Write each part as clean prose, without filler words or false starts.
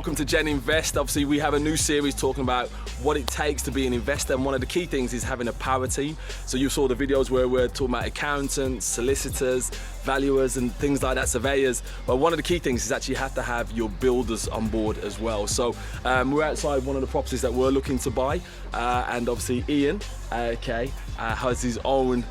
welcome to GenInvest. Obviously, we have a new series talking about what it takes to be an investor, and one of the key things is having a power team. So you saw the videos where we're talking about accountants, solicitors, valuers and things like that, surveyors. But one of the key things is actually you have to have your builders on board as well. So we're outside one of the properties that we're looking to buy, and obviously Ian, has his own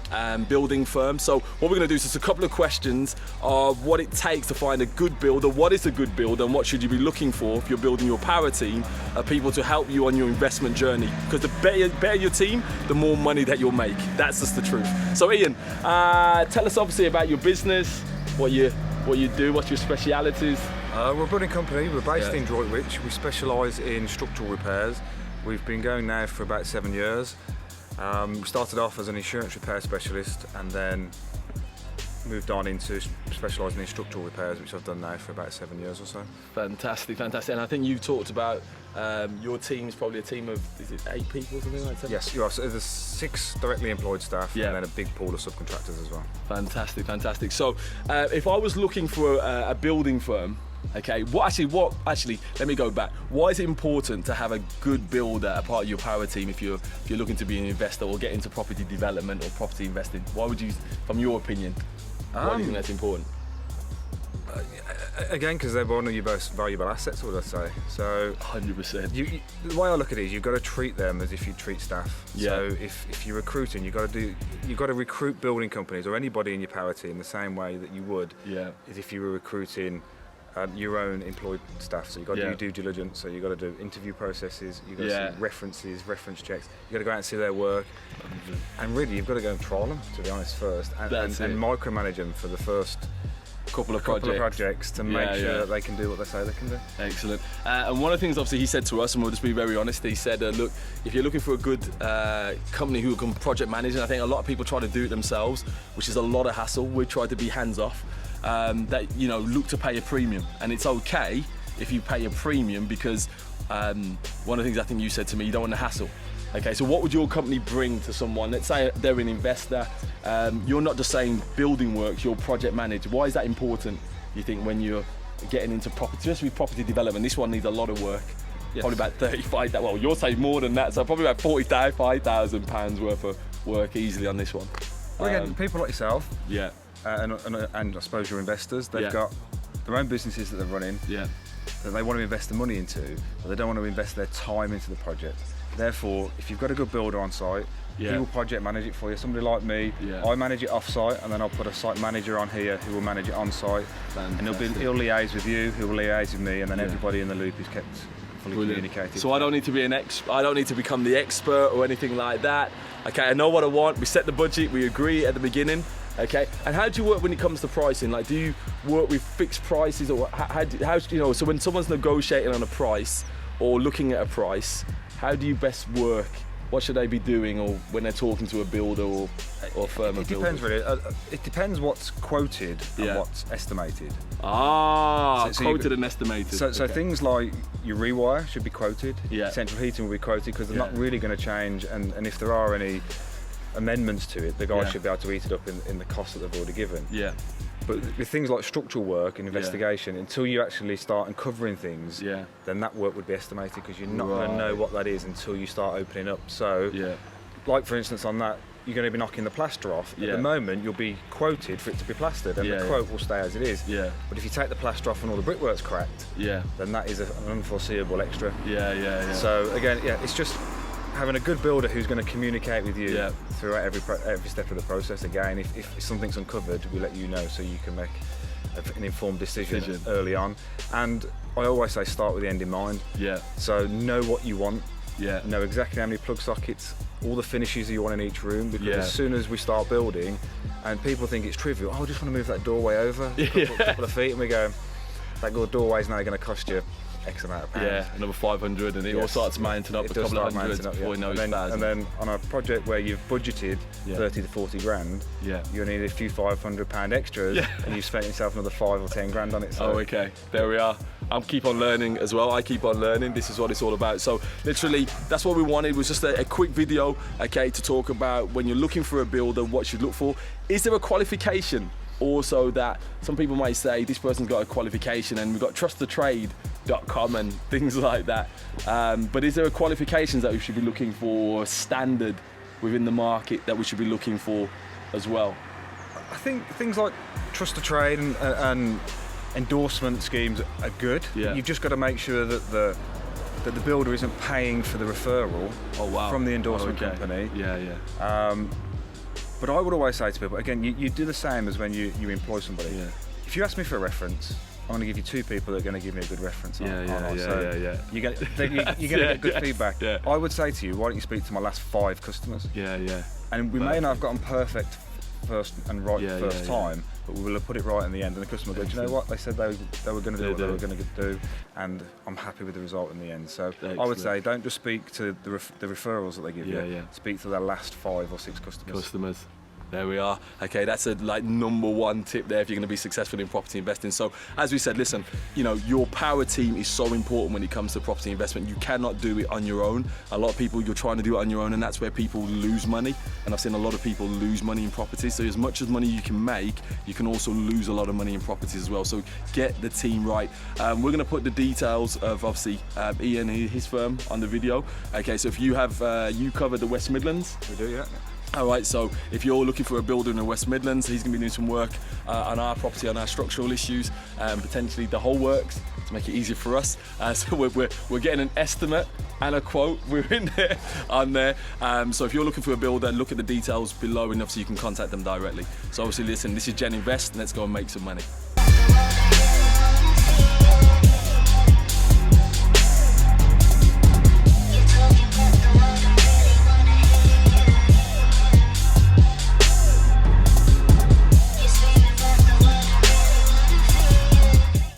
building firm. So what we're going to do is just a couple of questions of what it takes to find a good builder, what is a good builder, and what should you be looking for if you're building your power team of people to help you on your investment journey. Because the better your team, the more money that you'll make. That's just the truth. So Ian, tell us obviously about your business, what you do, what's your specialities. We're a building company. We're based in Droitwich. We specialise in structural repairs. We've been going now for about 7 years. We started off as an insurance repair specialist and then moved on into specialising in structural repairs, which I've done now for about 7 years or so. Fantastic, fantastic. And I think you've talked about your team's probably a team of, is it 8 people or something like that? Yes, you are. So there's 6 directly employed staff and then a big pool of subcontractors as well. Fantastic, fantastic. So if I was looking for a building firm, okay, let me go back. Why is it important to have a good builder a part of your power team if you're looking to be an investor or get into property development or property investing? Why would you, from your opinion, why do you think that's important? Again, because they're one of your most valuable assets, would I say. So 100%. The way I look at it is you've got to treat them as if you treat staff. Yeah. So if you're recruiting, you've got to recruit building companies or anybody in your power team the same way that you would as if you were recruiting your own employed staff. So you've got to do due diligence, so you've got to do interview processes, you've got to see references, reference checks, you've got to go out and see their work, and really you've got to go and trial them, to be honest, first, and micromanage them for the first couple of projects to make sure that they can do what they say they can do. Excellent. And one of the things obviously he said to us, and we'll just be very honest, he said, look, if you're looking for a good company who can project manage, and I think a lot of people try to do it themselves, which is a lot of hassle. We try to be hands off. That look to pay a premium, and it's okay if you pay a premium because one of the things I think you said to me, you don't want to hassle. Okay, so what would your company bring to someone? Let's say they're an investor. You're not just saying building works, you're project manager. Why is that important, you think, when you're getting into property, especially property development? This one needs a lot of work. Yes. Probably about 35, well, you're saying more than that, so probably about £45,000 worth of work easily on this one. Well, again, people like yourself. Yeah. And I suppose your investors, they've got their own businesses that they're running that they want to invest the money into, but they don't want to invest their time into the project. Therefore, if you've got a good builder on site, he will project manage it for you. Somebody like me, I manage it off site, and then I'll put a site manager on here who will manage it on site. Fantastic. And he'll liaise with you, he'll liaise with me, and then everybody in the loop is kept fully communicated. So I don't need to be I don't need to become the expert or anything like that. Okay, I know what I want. We set the budget, we agree at the beginning. Okay, and how do you work when it comes to pricing? Like, do you work with fixed prices, or how so when someone's negotiating on a price or looking at a price, how do you best work? What should they be doing, or when they're talking to a builder or firm of builders? It depends really. It depends what's quoted and what's estimated. Quoted and estimated. So things like your rewire should be quoted. Central heating will be quoted because they're not really going to change, and if there are any amendments to it, the guys should be able to eat it up in the cost that they've already given. But with things like structural work and investigation, until you actually start uncovering things, then that work would be estimated, because you're not going to know what that is until you start opening up. So, like for instance on that, you're going to be knocking the plaster off. At the moment, you'll be quoted for it to be plastered, and the quote will stay as it is. But if you take the plaster off and all the brickwork's cracked, then that is an unforeseeable extra. So again, it's just having a good builder who's going to communicate with you throughout every step of the process. Again, if something's uncovered, we let you know so you can make an informed decision early on. And I always say start with the end in mind. So know what you want. Know exactly how many plug sockets, all the finishes you want in each room, because as soon as we start building, and people think it's trivial, I just want to move that doorway over a couple of feet, and we go, that doorway's now going to cost you X amount of pounds. Another 500, and it all starts mounting up a couple of hundreds before you know it's thousand. And then on a project where you've budgeted 30 to 40 grand, you need a few £500 extras, and you've spent yourself another 5 or 10 grand on it. So. Okay, there we are. I'm keep on learning as well. I keep on learning. This is what it's all about. So literally, that's what we wanted, was just a quick video, okay, to talk about when you're looking for a builder, what you should look for. Is there a qualification also that some people might say this person's got a qualification, and we've got trustthetrade.com and things like that. But is there qualifications that we should be looking for, standard within the market that we should be looking for as well? I think things like trust the trade and endorsement schemes are good. Yeah. You've just got to make sure that the builder isn't paying for the referral from the endorsement company. But I would always say to people, again, you do the same as when you employ somebody. Yeah. If you ask me for a reference, I'm going to give you 2 people that are going to give me a good reference. You're going to get good feedback. Yeah. I would say to you, why don't you speak to my last 5 customers? And we may not have gotten perfect first time, but we will have put it right in the end. And the customer goes, do you know what? They said they were going to do what they were going to do, and I'm happy with the result in the end. So I would say, don't just speak to the referrals that they give you. Speak to their last 5 or 6 customers. There we are. Okay, that's a number 1 tip there if you're going to be successful in property investing. So as we said, listen, your power team is so important when it comes to property investment. You cannot do it on your own. A lot of people, you're trying to do it on your own, and that's where people lose money. And I've seen a lot of people lose money in property. So as much as money you can make, you can also lose a lot of money in properties as well. So get the team right. We're going to put the details of obviously Ian and his firm on the video. Okay, so if you have, you cover the West Midlands. We do, yeah. All right, so if you're looking for a builder in the West Midlands, he's going to be doing some work on our property, on our structural issues, potentially the whole works to make it easier for us. So we're getting an estimate and a quote. We're in there on there. So if you're looking for a builder, look at the details below, and obviously you can contact them directly. So obviously, listen, this is GenInvest, and let's go and make some money.